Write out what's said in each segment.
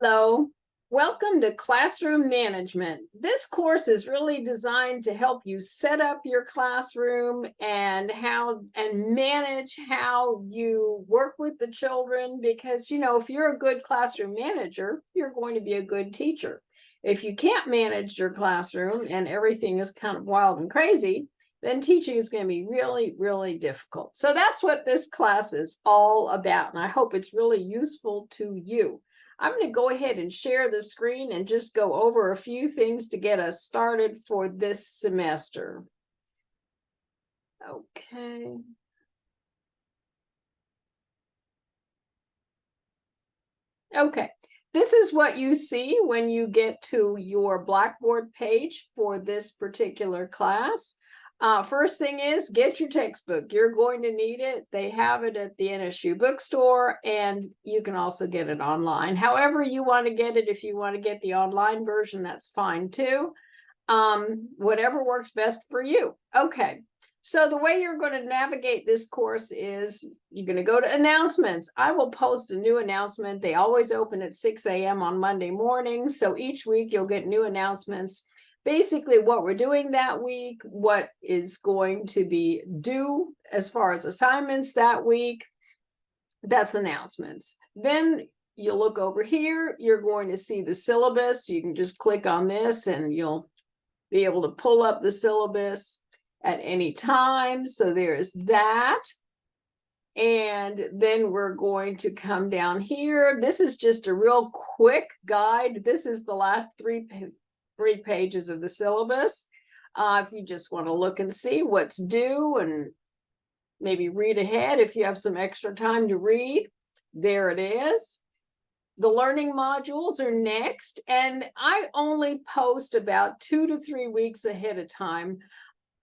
Hello, welcome to Classroom Management. This course is really designed to help you set up your classroom and manage how you work with the children, because if you're a good classroom manager, you're going to be a good teacher. If you can't manage your classroom and everything is kind of wild and crazy, then teaching is going to be really, really difficult. So that's what this class is all about, and I hope it's really useful to you. I'm going to go ahead and share the screen and just go over a few things to get us started for this semester. Okay. Okay, this is what you see when you get to your Blackboard page for this particular class. First thing is, get your textbook. You're going to need it. They have it at the NSU bookstore, and you can also get it online. However you want to get it, if you want to get the online version, that's fine too. Whatever works best for you. Okay, so the way you're going to navigate this course is you're going to go to announcements. I will post a new announcement. They always open at 6 a.m. on Monday mornings. So each week you'll get new announcements. Basically what we're doing that week, what is going to be due as far as assignments that week, that's announcements. Then you'll look over here, you're going to see the syllabus. You can just click on this and you'll be able to pull up the syllabus at any time. So there's that. And then we're going to come down here. This is just a real quick guide. This is the last three pages of the syllabus. If you just want to look and see what's due and maybe read ahead if you have some extra time to read, there it is. The learning modules are next, and I only post about 2 to 3 weeks ahead of time.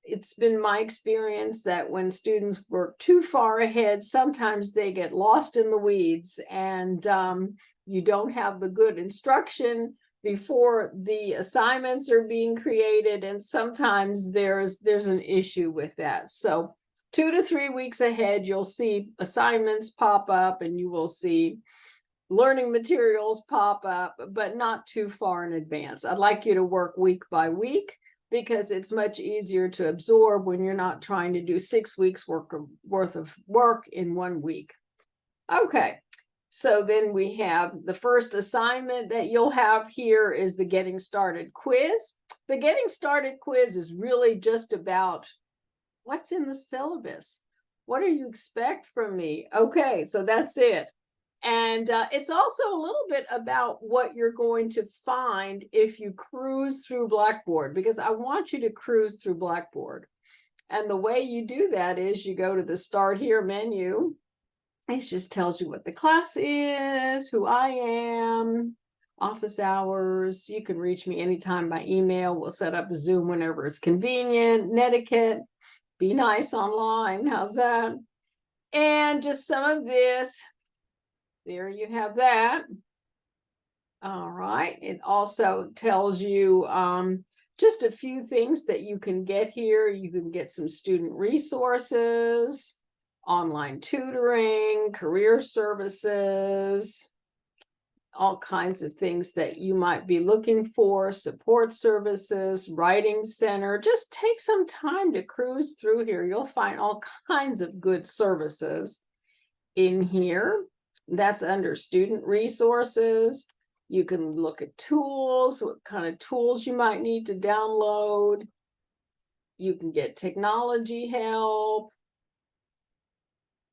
It's been my experience that when students work too far ahead, sometimes they get lost in the weeds, and you don't have the good instruction before the assignments are being created, and sometimes there's an issue with that. So 2 to 3 weeks ahead, you'll see assignments pop up and you will see learning materials pop up, but not too far in advance. I'd like you to work week by week because it's much easier to absorb when you're not trying to do 6 weeks worth of work in 1 week. Okay. So then we have the first assignment that you'll have here is the Getting Started quiz. The Getting Started quiz is really just about what's in the syllabus. What do you expect from me? Okay, so that's it. And it's also a little bit about what you're going to find if you cruise through Blackboard, because I want you to cruise through Blackboard. And the way you do that is you go to the Start Here menu. It just tells you what the class is, who I am, office hours. You can reach me anytime by email. We'll set up a Zoom whenever it's convenient. Netiquette, be nice online. How's that? And just some of this. There you have that. All right. It also tells you just a few things that you can get here. You can get some student resources, online tutoring, career services, all kinds of things that you might be looking for, support services, writing center. Just take some time to cruise through here. You'll find all kinds of good services in here. That's under student resources. You can look at tools, what kind of tools you might need to download. You can get technology help.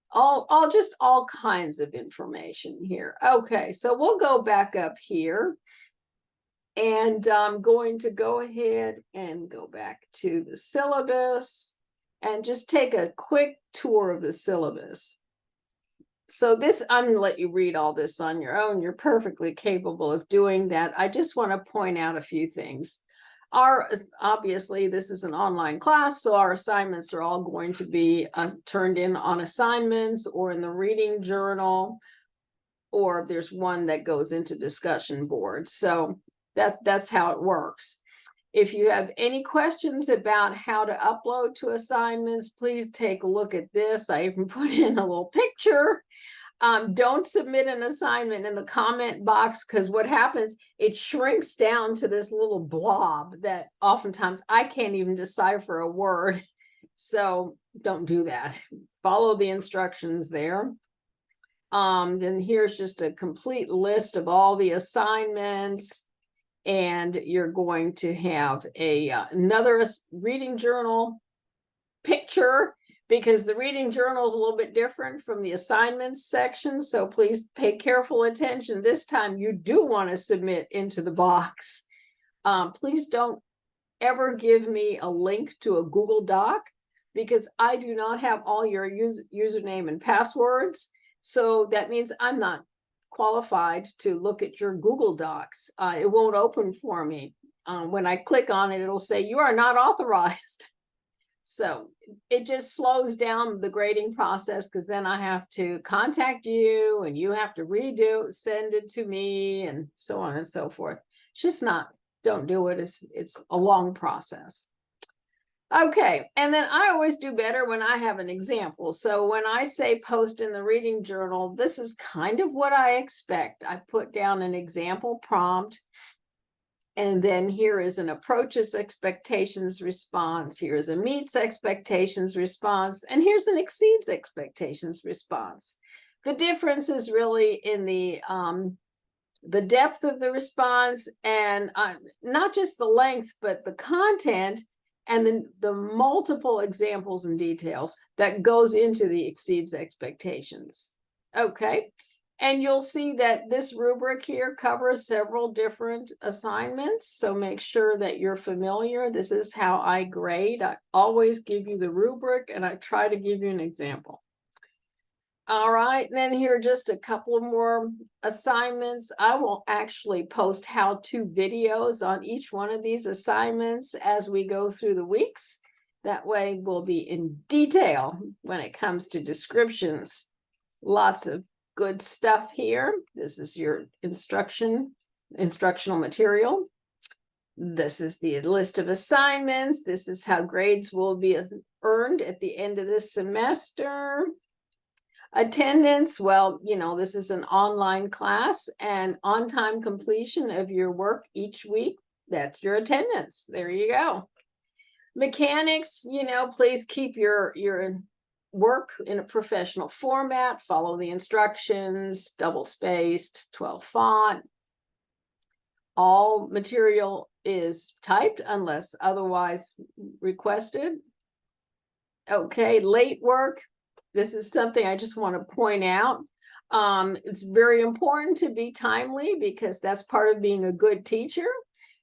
All kinds of information here. Okay, so we'll go back up here, and I'm going to go ahead and go back to the syllabus and just take a quick tour of the syllabus. So this, I'm going to let you read all this on your own. You're perfectly capable of doing that. I just want to point out a few things. Obviously, this is an online class, so our assignments are all going to be turned in on assignments or in the reading journal, or there's one that goes into discussion board. So that's how it works. If you have any questions about how to upload to assignments, please take a look at this. I even put in a little picture Don't submit an assignment in the comment box, because what happens, it shrinks down to this little blob that oftentimes I can't even decipher a word. So don't do that. Follow the instructions there. Then here's just a complete list of all the assignments. And you're going to have another reading journal picture, because the reading journal is a little bit different from the assignments section. So please pay careful attention. This time you do want to submit into the box. Please don't ever give me a link to a Google Doc, because I do not have all your username and passwords. So that means I'm not qualified to look at your Google Docs. It won't open for me. When I click on it, it'll say you are not authorized. So it just slows down the grading process, because then I have to contact you and you have to send it to me and so on and so forth. It's just not, don't do it. It's a long process. Okay, and then I always do better when I have an example. So when I say post in the reading journal, this is kind of what I expect. I put down an example prompt. And then here is an approaches expectations response. Here's a meets expectations response. And here's an exceeds expectations response. The difference is really in the depth of the response, and not just the length, but the content and the multiple examples and details that goes into the exceeds expectations. Okay. And you'll see that this rubric here covers several different assignments. So make sure that you're familiar. This is how I grade. I always give you the rubric, and I try to give you an example. All right, and then here are just a couple of more assignments. I will actually post how-to videos on each one of these assignments as we go through the weeks. That way we'll be in detail when it comes to descriptions. Lots of good stuff here. This is your instructional material. This is the list of assignments. This is how grades will be earned at the end of this semester. Attendance, well, you know, this is an online class, and on-time completion of your work each week, that's your attendance. There you go. Mechanics, you know, please keep your work in a professional format, follow the instructions, double-spaced, 12 font. All material is typed unless otherwise requested. Okay, late work. This is something I just want to point out. It's very important to be timely, because that's part of being a good teacher.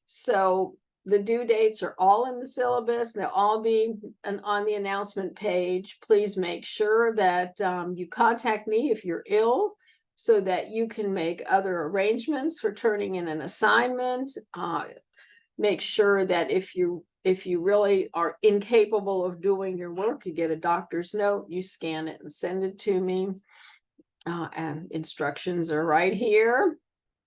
So the due dates are all in the syllabus. They'll all be on the announcement page. Please make sure that you contact me if you're ill, so that you can make other arrangements for turning in an assignment. Make sure that if you really are incapable of doing your work, you get a doctor's note, you scan it and send it to me. And instructions are right here.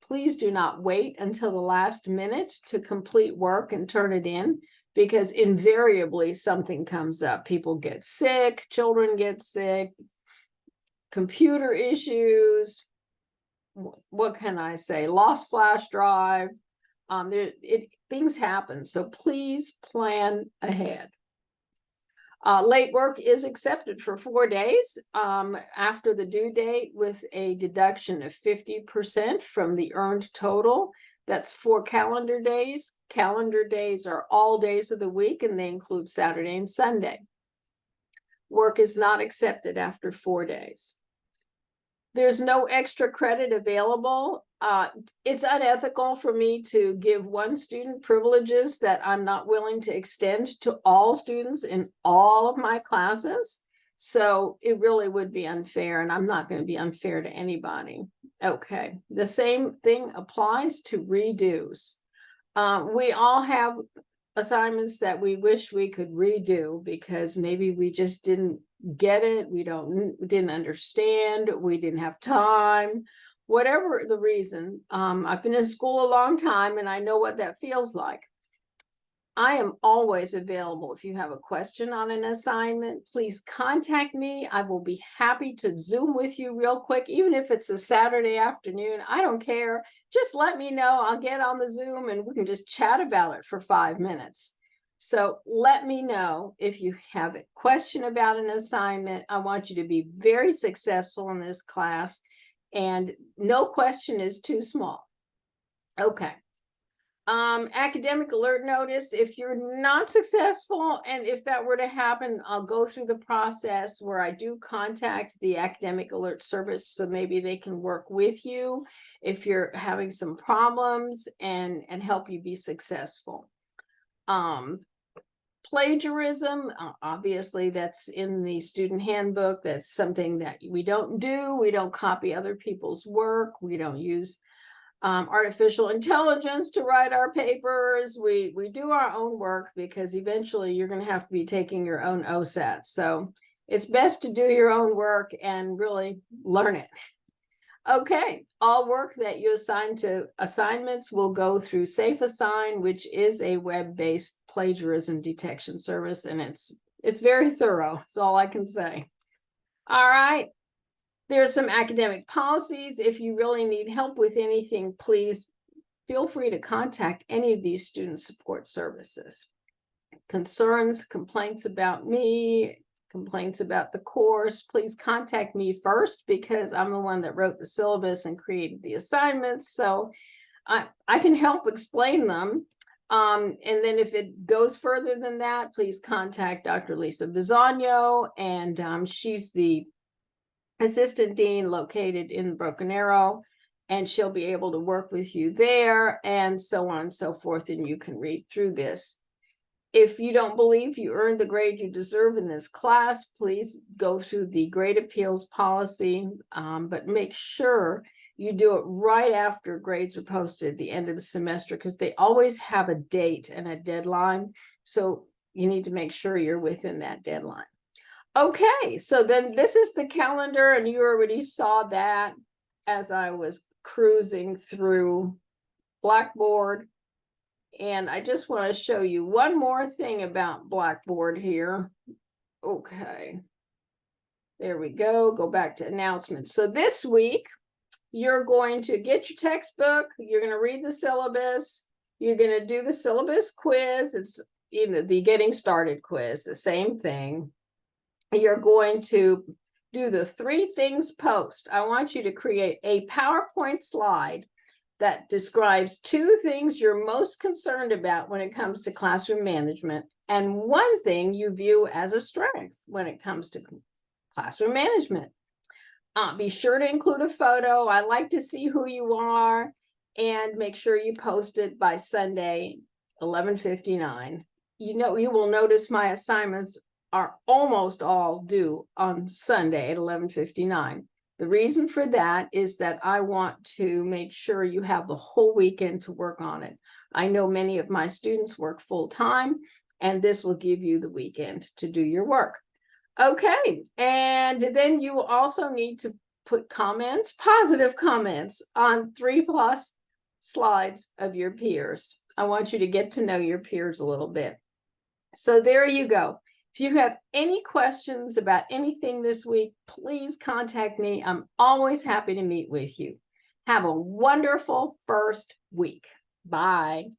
Please do not wait until the last minute to complete work and turn it in, because invariably something comes up. People get sick, children get sick, computer issues. What can I say? Lost flash drive. Things happen, so please plan ahead. Late work is accepted for 4 days after the due date, with a deduction of 50% from the earned total. That's 4 calendar days. Calendar days are all days of the week, and they include Saturday and Sunday. Work is not accepted after 4 days. There's no extra credit available. It's unethical for me to give one student privileges that I'm not willing to extend to all students in all of my classes. So it really would be unfair, and I'm not going to be unfair to anybody. Okay, the same thing applies to redos. We all have assignments that we wish we could redo, because maybe we just didn't get it, we didn't understand, we didn't have time, whatever the reason. I've been in school a long time, and I know what that feels like. I am always available. If you have a question on an assignment, please contact me. I will be happy to Zoom with you real quick, even if it's a Saturday afternoon. I don't care. Just let me know. I'll get on the Zoom and we can just chat about it for 5 minutes. So let me know if you have a question about an assignment. I want you to be very successful in this class, and no question is too small. Okay. Academic alert notice, if you're not successful, and if that were to happen, I'll go through the process where I do contact the academic alert service, so maybe they can work with you if you're having some problems and help you be successful. Plagiarism, obviously that's in the student handbook. That's something that we don't do. We don't copy other people's work. We don't use artificial intelligence to write our papers. We do our own work, because eventually you're going to have to be taking your own OSAT. So it's best to do your own work and really learn it. Okay, all work that you assign to assignments will go through SafeAssign, which is a web-based plagiarism detection service, and it's very thorough. That's all I can say. All right. There's some academic policies. If you really need help with anything, please feel free to contact any of these student support services. Concerns, complaints about me, complaints about the course, please contact me first, because I'm the one that wrote the syllabus and created the assignments. So I can help explain them. And then if it goes further than that, please contact Dr. Lisa Bisogno, and she's the assistant dean located in Broken Arrow, and she'll be able to work with you there, and so on and so forth, and you can read through this. If you don't believe you earned the grade you deserve in this class, please go through the grade appeals policy, but make sure you do it right after grades are posted at the end of the semester, because they always have a date and a deadline. So you need to make sure you're within that deadline. Okay, so then this is the calendar, and you already saw that as I was cruising through Blackboard. And I just want to show you one more thing about Blackboard here. Okay, there we go. Go back to announcements. So this week, you're going to get your textbook. You're going to read the syllabus. You're going to do the syllabus quiz. It's the getting started quiz, the same thing. You're going to do the 3 things post. I want you to create a PowerPoint slide that describes 2 things you're most concerned about when it comes to classroom management, and 1 thing you view as a strength when it comes to classroom management. Be sure to include a photo. I like to see who you are, and make sure you post it by Sunday, 11:59. You will notice my assignments are almost all due on Sunday at 11:59. The reason for that is that I want to make sure you have the whole weekend to work on it. I know many of my students work full time, and this will give you the weekend to do your work. Okay, and then you also need to put comments, positive comments, on 3+ slides of your peers. I want you to get to know your peers a little bit. So there you go. If you have any questions about anything this week, please contact me. I'm always happy to meet with you. Have a wonderful first week. Bye.